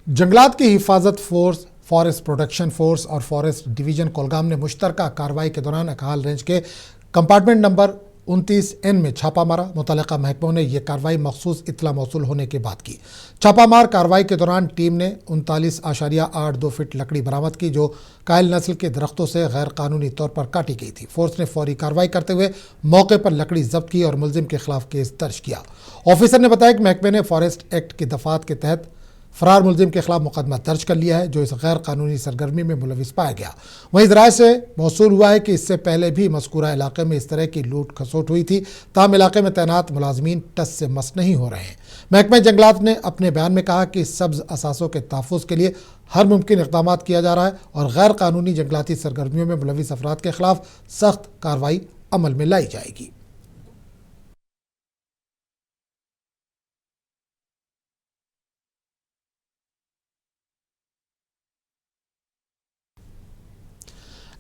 जंगलात की हिफाजत फोर्स, फॉरेस्ट प्रोटेक्शन फोर्स और फॉरेस्ट डिवीजन कोलगाम ने मुश्तरका कार्रवाई के दौरान अकाल रेंज के कंपार्टमेंट नंबर 29N में छापा मारा। मुतल्लिका महकमों ने यह कार्रवाई मखसूस इत्तला मौसूल होने के बाद की। छापामार कार्रवाई के दौरान टीम ने 39.82 फीट लकड़ी बरामद की जो कायल नस्ल के दरख्तों से गैर कानूनी तौर पर काटी गई थी। फोर्स ने फौरी कार्रवाई करते हुए मौके पर लकड़ी जब्त की और मुलजिम के खिलाफ केस दर्ज किया। ऑफिसर ने बताया कि महकमे ने फॉरेस्ट एक्ट की दफात के तहत फरार मुलजिम के खिलाफ मुकदमा दर्ज कर लिया है जो इस गैर कानूनी सरगर्मी में मुलविस पाया गया। वहीं ज़राए से मौसूल हुआ है कि इससे पहले भी मज़कूरा इलाके में इस तरह की लूट खसोट हुई थी, ताहम इलाके में तैनात मुलाजमीन टस से मस नहीं हो रहे हैं। महकमा जंगलात ने अपने बयान में कहा कि सब्ज़ असासों के तहफ़्फ़ुज़ के लिए हर मुमकिन इक़दामात किया जा रहा है और गैर कानूनी जंगलाती सरगर्मियों में मुलविस अफराद के खिलाफ सख्त कार्रवाई अमल में लाई जाएगी।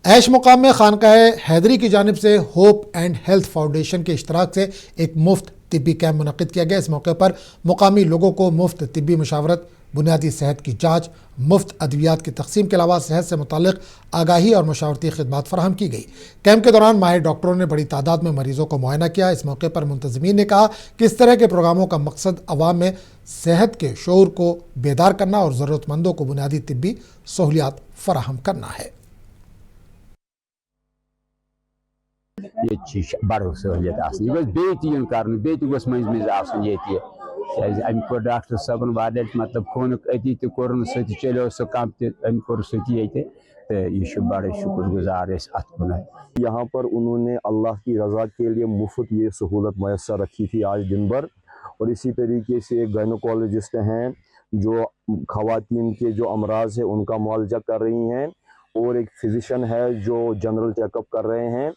ऐश मुकाम में खानकाह हैदरी की जानिब से होप एंड हेल्थ फाउंडेशन के इश्तराक से एक मुफ्त तिब्बी कैंप मुनक़िद किया गया। इस मौके पर मुकामी लोगों को मुफ्त तिब्बी मशावरत, बुनियादी सेहत की जाँच, मुफ्त अद्वियात की तकसीम के अलावा सेहत से मुताल्लिक़ आगाही और मशावरती खिदमात फराहम की गई। कैंप के दौरान माहिर डॉक्टरों ने बड़ी तादाद में मरीजों को मुआयना किया। इस मौके पर मुंतज़मीन ने कहा कि इस तरह के प्रोग्रामों का मकसद अवाम में सेहत के शऊर को बेदार करना और ज़रूरतमंदों को बुनियादी तिब्बी सहूलियात फराहम करना है। बड़ो सहूलियत कर डॉक्टर साहबन मतलब खोन अति तोर चलो सह कम तोर तो यह बड़े शुक्रगुजार यहाँ पर उन्होंने अल्लाह की रज़ा के लिए मुफ्त ये सहूलत मैसर रखी थी आज दिन भर। और इसी तरीके से गायनोकोलॉजिस्ट हैं जो ख़वातीन के जो अमराज है उनका मुआलजा कर रही हैं और एक फिजिशियन है जो जनरल चेकअप कर रहे हैं।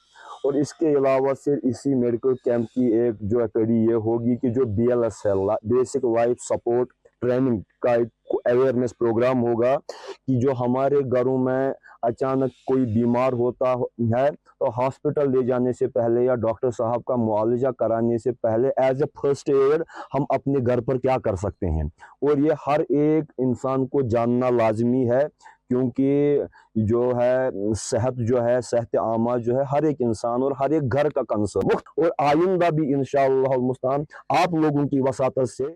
और इसके अलावा फिर इसी मेडिकल कैंप की एक जो कड़ी ये होगी कि जो BLS है, बेसिक लाइफ सपोर्ट ट्रेनिंग का एक अवेयरनेस प्रोग्राम होगा कि जो हमारे घरों में अचानक कोई बीमार होता है तो हॉस्पिटल ले जाने से पहले या डॉक्टर साहब का मुआवजा कराने से पहले एज ए फर्स्ट एड हम अपने घर पर क्या कर सकते हैं। और ये हर एक इंसान को जानना लाजमी है क्योंकि जो है सेहत आमा जो है हर एक इंसान और हर एक घर का कंसर्न और आइंदा भी इंशाअल्लाह मुस्तान आप लोगों की वसातत से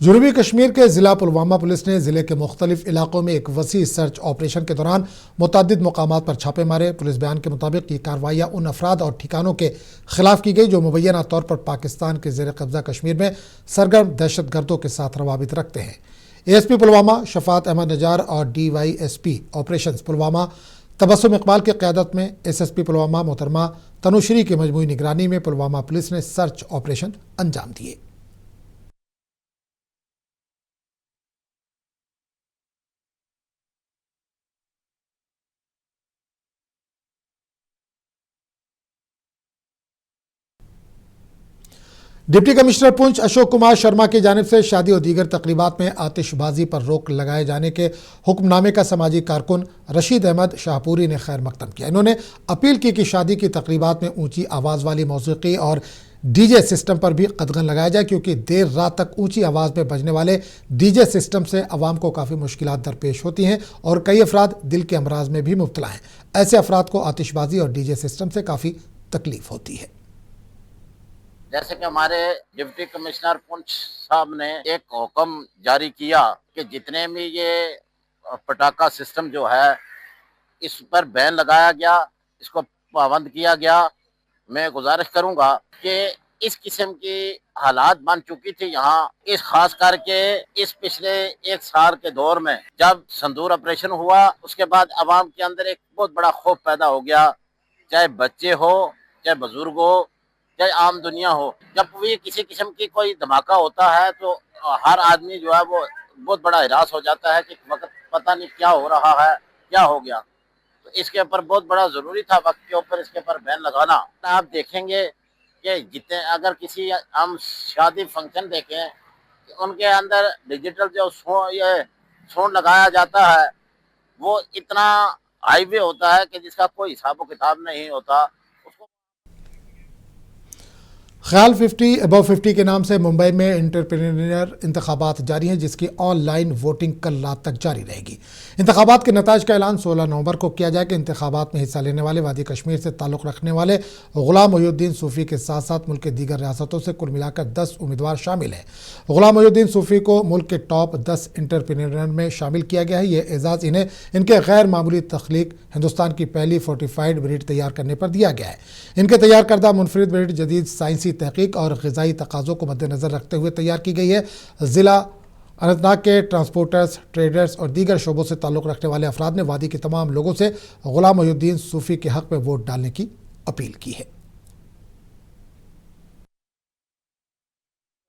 जनूबी कश्मीर के ज़िला पुलवामा पुलिस ने ज़िले के मुख्तलिफ इलाकों में एक वसी सर्च ऑपरेशन के दौरान मुतअद्दिद मकामात पर छापे मारे। पुलिस बयान के मुताबिक ये कार्रवाइयाँ उन अफराद और ठिकानों के खिलाफ की गई जो मुबैना तौर पर पाकिस्तान के ज़ेर कब्ज़ा कश्मीर में सरगर्म दहशत गर्दों के साथ रवाबित रखते हैं। ASP पुलवामा शफात अहमद नजार और DYSP ऑपरेशन पुलवामा तबस्सुम इकबाल की क़यादत में SSP पुलवामा मोहतरमा तनुश्री की मजमूई निगरानी में पुलवामा पुलिस ने सर्च ऑपरेशन अंजाम दिए। डिप्टी कमिश्नर पुंछ अशोक कुमार शर्मा की जानिब से शादी और दीगर तकरीबात में आतिशबाजी पर रोक लगाए जाने के हुक्मनामे का समाजी कारकुन रशीद अहमद शाहपुरी ने खैर मकदम किया। इन्होंने अपील की कि शादी की तकरीबात में ऊंची आवाज़ वाली मौसीकी और DJ सिस्टम पर भी कदगन लगाया जाए क्योंकि देर रात तक ऊंची आवाज़ में बजने वाले DJ सिस्टम से आवाम को काफ़ी मुश्किलात दरपेश होती हैं और कई अफराद दिल के अमराज में भी मुब्तला हैं। ऐसे अफराद को आतिशबाजी और DJ सिस्टम से काफ़ी तकलीफ होती है। जैसे कि हमारे डिप्टी कमिश्नर पुंछ साहब ने एक हुक्म जारी किया कि जितने भी ये पटाखा सिस्टम जो है इस पर बैन लगाया गया, इसको पाबंद किया गया। मैं गुजारिश करूंगा कि इस किस्म की हालात बन चुकी थी यहाँ इस खास करके इस पिछले एक साल के दौर में जब संदूर ऑपरेशन हुआ उसके बाद आवाम के अंदर एक बहुत बड़ा खौफ पैदा हो गया, चाहे बच्चे हो चाहे बुजुर्ग हो चाहे आम दुनिया हो। जब भी किसी किस्म की कोई धमाका होता है तो हर आदमी जो है वो बहुत बड़ा हिरास हो जाता है कि वक्त पता नहीं क्या हो रहा है, क्या हो गया। तो इसके ऊपर बहुत बड़ा ज़रूरी था वक्त के ऊपर इसके ऊपर बैन लगाना। आप देखेंगे कि जितने अगर किसी हम शादी फंक्शन देखें उनके अंदर डिजिटल जो साउंड लगाया जाता है वो इतना हाईवे होता है कि जिसका कोई हिसाब व किताब नहीं होता। ख्याल 50 अबव 50 के नाम से मुंबई में एंटरप्रेन्योर इंतखाबात जारी हैं, जिसकी ऑनलाइन वोटिंग कल रात तक जारी रहेगी। इंतखाबात के नताइज का ऐलान 16 नवंबर को किया जाएगा। इंतखाबात में हिस्सा लेने वाले वादी कश्मीर से ताल्लुक़ रखने वाले गुलाम मोहिउद्दीन सूफ़ी के साथ साथ मुल्क के दीगर रियासतों से कुल मिलाकर 10 उम्मीदवार शामिल हैं। गुलाम मोहिउद्दीन सूफ़ी को मुल्क के टॉप 10 एंटरप्रेन्योर में शामिल किया गया है। ये एजाज़ इन्हें इनके गैर मामूली तख्लीक हिंदुस्तान की पहली फोर्टिफाइड ब्रीड तैयार करने पर दिया गया है। इनके तैयार करदा मुनफरिद ब्रीड जदीद साइंसी तहकीक और ग़िज़ाई तकाज़ों को मद्देनज़र रखते हुए तैयार की गई है। ज़िला अनंतनाग के ट्रांसपोर्टर्स, ट्रेडर्स और दीगर शोबों से ताल्लुक़ रखने वाले अफराद ने वादी के तमाम लोगों से गुलाम मोहिउद्दीन सूफ़ी के हक़ में वोट डालने की अपील की है।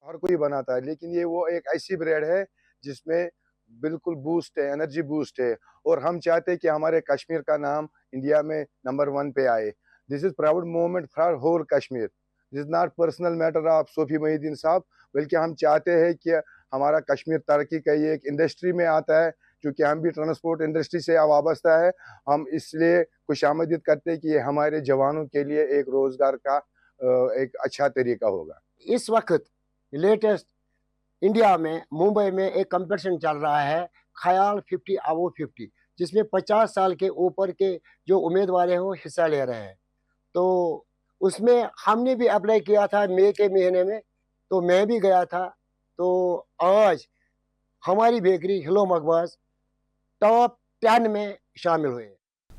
हर कोई बनाता है, लेकिन ये वो एक ऐसी ब्रेड है जिसमें बिल्कुल बूस्ट है, एनर्जी बूस्ट है, और हम चाहते हैं कि हमारे कश्मीर का नाम इंडिया में नंबर 1 पे आए। This is proud moment for whole Kashmir. This is not personal matter of Sufi Mohiuddin साहब, बल्कि हम चाहते हैं कि हमारा कश्मीर तरक्की का ये एक इंडस्ट्री में आता है, क्योंकि हम भी ट्रांसपोर्ट इंडस्ट्री से वाबस्ता है। हम इसलिए खुशामदीद करते हैं कि ये हमारे जवानों के लिए एक रोज़गार का एक अच्छा तरीका होगा। इस वक्त लेटेस्ट इंडिया में मुंबई में एक कंपटीशन चल रहा है, ख्याल 50 अबव 50, जिसमें 50 साल के ऊपर के जो उम्मीदवार हैं वो हिस्सा ले रहे हैं। तो उसमें हमने भी अप्लाई किया था मई के महीने में, तो मैं भी गया था। तो आज हमारी बेकरी हिलो मकबाज टॉप 10 में शामिल हुए।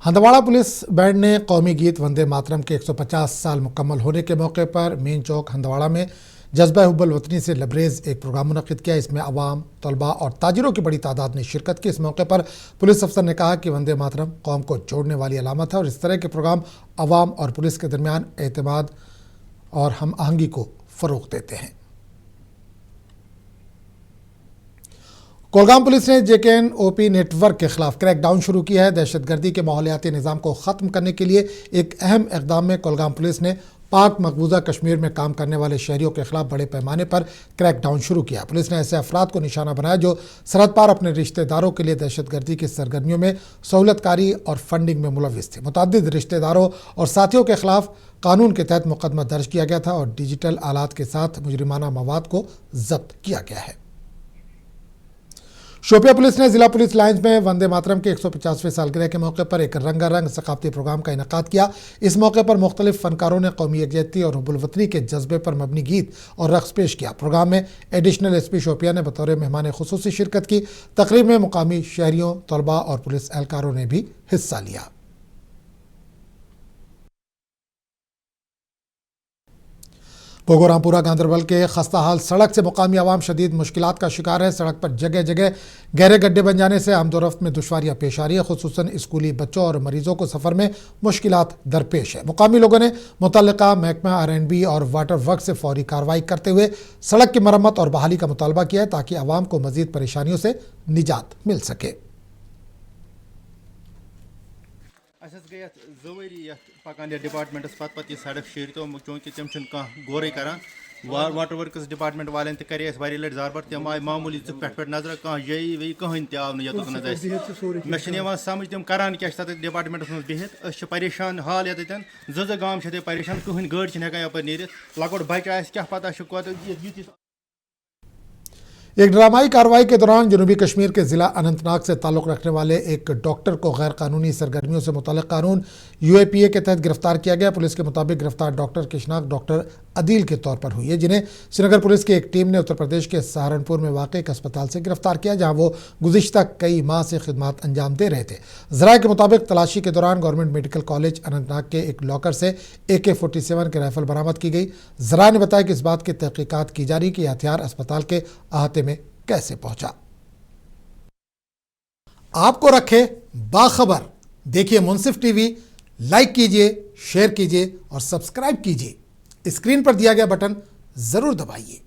हंदवाड़ा पुलिस बैंड ने कौमी गीत वंदे मातरम के 150 साल मुकम्मल होने के मौके पर मेन चौक हंदवाड़ा में जज्बा हुब्बुल वतनी से लबरेज एक प्रोग्राम मुनक़िद किया। इसमें अवाम, तलबा और ताजिरों की बड़ी तादाद ने शिरकत की। इस मौके पर पुलिस अफसर ने कहा कि वंदे मातरम कौम को जोड़ने वाली अलामत है और इस तरह के प्रोग्राम अवाम और पुलिस के दरमियान एतमाद और हम आहंगी को फ़रोग़ देते हैं। कोलगाम पुलिस ने JKN-OP नेटवर्क के खिलाफ क्रैकडाउन शुरू किया है। दहशतगर्दी के माहौलियाती निज़ाम को ख़त्म करने के लिए एक अहम इक़दाम में कोलगाम पुलिस ने पाक मकबूजा कश्मीर में काम करने वाले शहरियों के खिलाफ बड़े पैमाने पर क्रैकडाउन शुरू किया। पुलिस ने ऐसे अफराद को निशाना बनाया जो सरहद पार अपने रिश्तेदारों के लिए दहशतगर्दी की सरगर्मियों में सहूलतकारी और फंडिंग में मुलविस थे। मुतअद्दिद रिश्तेदारों और साथियों के खिलाफ कानून के तहत मुकदमा दर्ज किया गया था और डिजिटल आलात के साथ मुजरिमाना मवाद को जब्त किया गया है। शोपिया पुलिस ने जिला पुलिस लाइन्स में वंदे मातरम के 150वें सालगिरह के मौके पर एक रंगारंग सकाफती प्रोग्राम का इनेकाद किया। इस मौके पर मुख्तलिफ फनकारों ने कौमी यकजहती और हुब्बुल वतनी के जज्बे पर मबनी गीत और रक्स पेश किया। प्रोग्राम में एडिशनल SP शोपिया ने बतौर मेहमान खुसूसी शिरकत की। तकरीब में मुकामी शहरियों, तलबा और पुलिस एहलकारों ने भी हिस्सा लिया। भोगोरामपुरा गांदरबल के खस्ता हाल सड़क से मुकामी आवाम शदीद मुश्किलात का शिकार है। सड़क पर जगह जगह गहरे गड्ढे बन जाने से आमदोरफ्त में दुश्वारियां पेश आ रही है। खुसूसन स्कूली बच्चों और मरीजों को सफ़र में मुश्किलात दरपेश है। मुकामी लोगों ने मुतल्लिका महकमा R&B और वाटर वर्क से फौरी कार्रवाई करते हुए सड़क की मरम्मत और बहाली का मुतालबा किया है ताकि आवाम को मजीद परेशानियों से निजात मिल सके। पकान डिपार्टमेंटस पत् यह सड़क शेर तो चूँकि तम गौर करान वाटर वर्कस डिपार्टमेंट वाले करे वारिया लट जारबर तम आए मामूली पे नजर कह जई वी कहीं तव मे समझ तम करान क्या तक डिपार्टमेंटस मज बिहित परेशान हाल ये ज गाम परेशान कहीं गाड़ी हेकान यप नीर लकोट बच्चे क्या पता एक ड्रामाई कार्रवाई के दौरान जनूबी कश्मीर के ज़िला अनंतनाग से ताल्लुक़ रखने वाले एक डॉक्टर को गैर कानूनी सरगर्मियों से मुतल्लिक़ कानून UAPA के तहत गिरफ्तार किया गया। पुलिस के मुताबिक गिरफ्तार डॉक्टर की शिनाख्त डॉक्टर अदील के तौर पर हुई है, जिन्हें श्रीनगर पुलिस की एक टीम ने उत्तर प्रदेश के सहारनपुर में वाक़ एक अस्पताल से गिरफ्तार किया, जहाँ वो गुज़िश्ता कई माह से खिदमत अंजाम दे रहे थे। ज़राए के मुताबिक तलाशी के दौरान गवर्नमेंट मेडिकल कॉलेज अनंतनाग के एक लॉकर से AK-47 की राइफल बरामद की गई। ज़राए ने बताया कि इस बात की तहकीकात की जा रही कि यह हथियार अस्पताल के अहाते में कैसे पहुंचा। आपको रखे बाखबर, देखिए मुंसिफ टीवी, लाइक कीजिए, शेयर कीजिए और सब्सक्राइब कीजिए। स्क्रीन पर दिया गया बटन जरूर दबाइए।